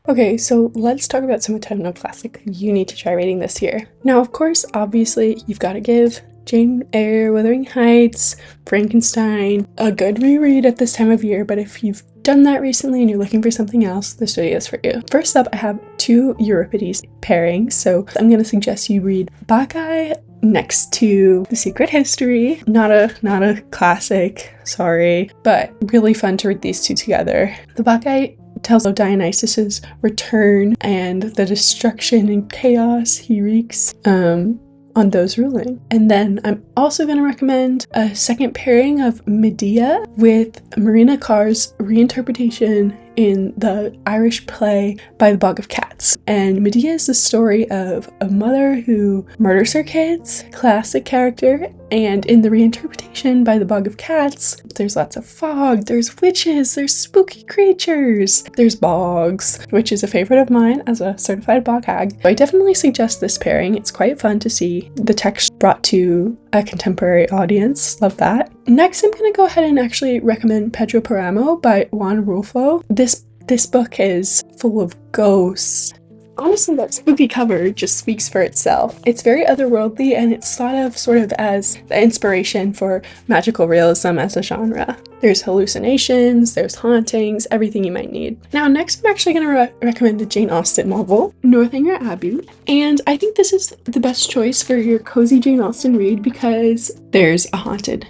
Okay, so let's talk about some autumnal classic you need to try reading this year. Now, of course, obviously, you've got to give Jane Eyre, Wuthering Heights, Frankenstein a good reread at this time of year, but if you've done that recently and you're looking for something else, this video is for you. First up, I have two Euripides pairings, so I'm going to suggest you read Bacchae next to The Secret History. Not a classic, sorry, but really fun to read these two together. The Bacchae tells of Dionysus's return and the destruction and chaos he wreaks on those ruling. And then I'm also going to recommend a second pairing of Medea with Marina Carr's reinterpretation in the Irish play By the Bog of Cats. And Medea is the story of a mother who murders her kids, classic character, and in the reinterpretation By the Bog of Cats, there's lots of fog, there's witches, there's spooky creatures, there's bogs, which is a favorite of mine as a certified bog hag. So I definitely suggest this pairing. It's quite fun to see the text brought to a contemporary audience. Love that. Next, I'm going to go ahead and actually recommend Pedro Paramo by Juan Rulfo. This book is full of ghosts. Honestly, that spooky cover just speaks for itself. It's very otherworldly, and it's thought of sort of as the inspiration for magical realism as a genre. There's hallucinations, there's hauntings, everything you might need. Now, next I'm actually going to recommend a Jane Austen novel, Northanger Abbey, and I think this is the best choice for your cozy Jane Austen read because there's a haunted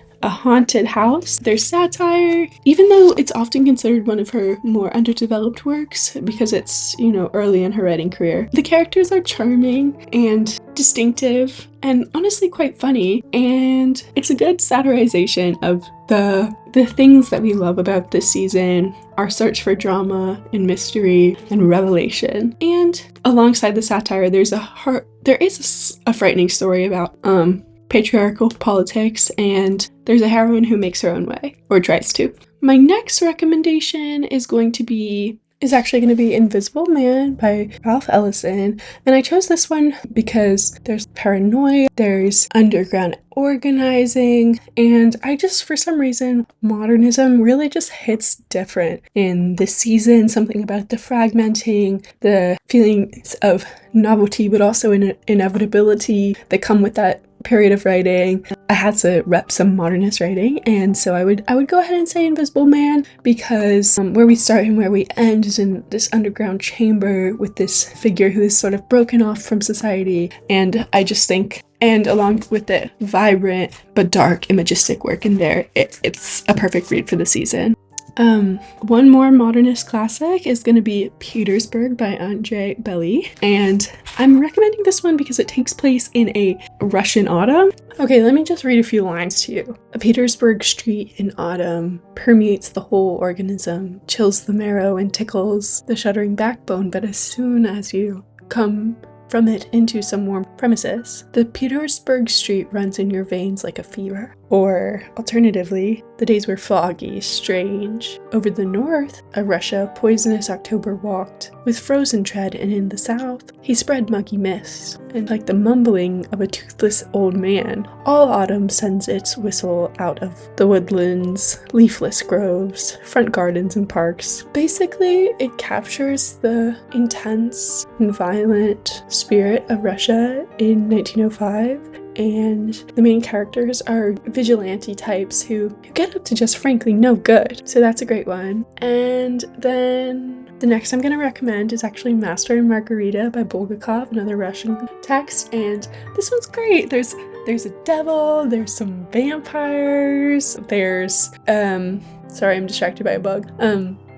house, there's satire, even though it's often considered one of her more underdeveloped works because it's, early in her writing career. The characters are charming and distinctive and honestly quite funny, and it's a good satirization of the things that we love about this season, our search for drama and mystery and revelation. And alongside the satire, there is a frightening story about patriarchal politics, and there's a heroine who makes her own way, or tries to. My next recommendation is actually going to be Invisible Man by Ralph Ellison, and I chose this one because there's paranoia, there's underground organizing, and for some reason, modernism really just hits different in this season. Something about the fragmenting, the feelings of novelty, but also inevitability that come with that period of writing. I had to rep some modernist writing, and so I would go ahead and say Invisible Man because where we start and where we end is in this underground chamber with this figure who is sort of broken off from society, and I just think, and along with the vibrant but dark imagistic work in there, it's a perfect read for the season. One more modernist classic is going to be Petersburg by Andrei Bely, and I'm recommending this one because it takes place in a Russian autumn. Okay, let me just read a few lines to you. A Petersburg street in autumn permeates the whole organism, chills the marrow and tickles the shuddering backbone, but as soon as you come from it into some warm premises, the Petersburg street runs in your veins like a fever. Or, alternatively, the days were foggy, strange. Over the north, a Russia poisonous October walked, with frozen tread, and in the south, he spread muggy mists, and like the mumbling of a toothless old man, all autumn sends its whistle out of the woodlands, leafless groves, front gardens, and parks. Basically, it captures the intense and violent spirit of Russia in 1905, and the main characters are vigilante types who get up to just frankly no good. So that's a great one. And then the next I'm going to recommend is actually Master and Margarita by Bulgakov, another Russian text, and this one's great. There's a devil, there's some vampires, there's sorry, I'm distracted by a bug.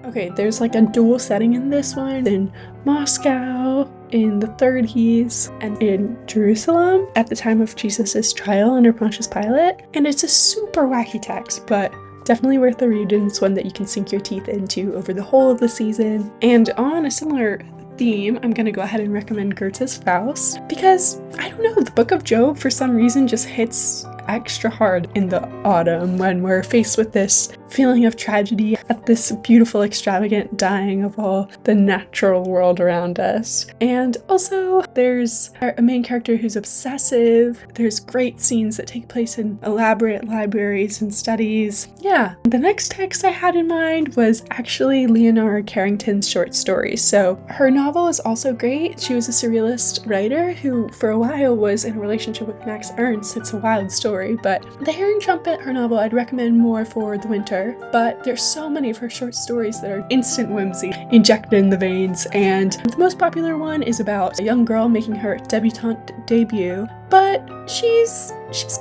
Okay, there's like a dual setting in this one, in Moscow, in the 30s, and in Jerusalem at the time of Jesus' trial under Pontius Pilate. And it's a super wacky text, but definitely worth a read, and it's one that you can sink your teeth into over the whole of the season. And on a similar theme, I'm gonna go ahead and recommend Goethe's Faust because, I don't know, the Book of Job for some reason just hits extra hard in the autumn when we're faced with this feeling of tragedy at this beautiful, extravagant dying of all the natural world around us. And also, there's a main character who's obsessive. There's great scenes that take place in elaborate libraries and studies. Yeah, the next text I had in mind was actually Leonora Carrington's short stories. So her novel is also great. She was a surrealist writer who for a while was in a relationship with Max Ernst. It's a wild story, but The Herring Trumpet, her novel, I'd recommend more for the winter. But there's so many of her short stories that are instant whimsy injected in the veins, and the most popular one is about a young girl making her debutante debut, but she's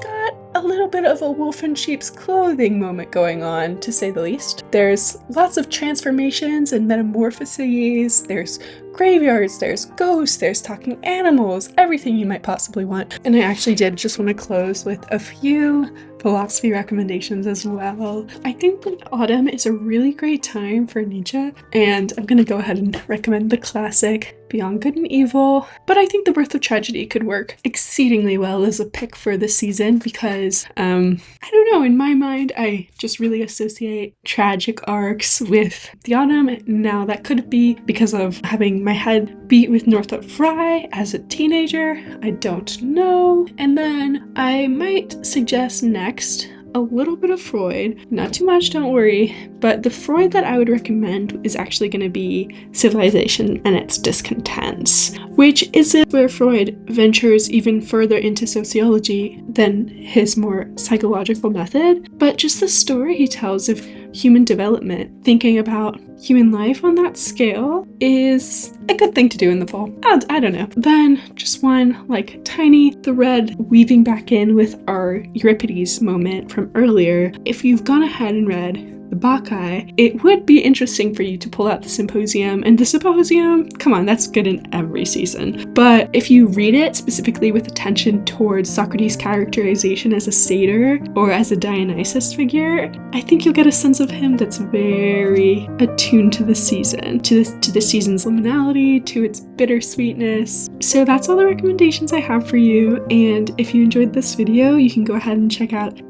got a little bit of a wolf in sheep's clothing moment going on, to say the least. There's lots of transformations and metamorphoses, there's graveyards, there's ghosts, there's talking animals, everything you might possibly want. And I actually did just want to close with a few philosophy recommendations as well. I think that autumn is a really great time for Nietzsche, and I'm gonna go ahead and recommend the classic Beyond Good and Evil, but I think The Birth of Tragedy could work exceedingly well as a pick for this season because, I don't know, in my mind, I just really associate tragic arcs with the autumn. Now, that could be because of having my head beat with Northrop Frye as a teenager, I don't know. And then I might suggest next a little bit of Freud, not too much, don't worry, but the Freud that I would recommend is actually going to be Civilization and Its Discontents, which is where Freud ventures even further into sociology than his more psychological method, but just the story he tells of human development, thinking about human life on that scale is a good thing to do in the fall. I don't know. Then just one tiny thread weaving back in with our Euripides moment from earlier. If you've gone ahead and read the Bacchae, it would be interesting for you to pull out the Symposium. And the Symposium, come on, that's good in every season. But if you read it specifically with attention towards Socrates' characterization as a satyr or as a Dionysus figure, I think you'll get a sense of him that's very attuned to the season, to the season's liminality, to its bittersweetness. So that's all the recommendations I have for you. And if you enjoyed this video, you can go ahead and check out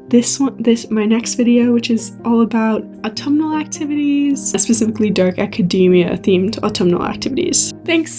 my next video, which is all about autumnal activities, specifically dark academia themed autumnal activities. Thanks!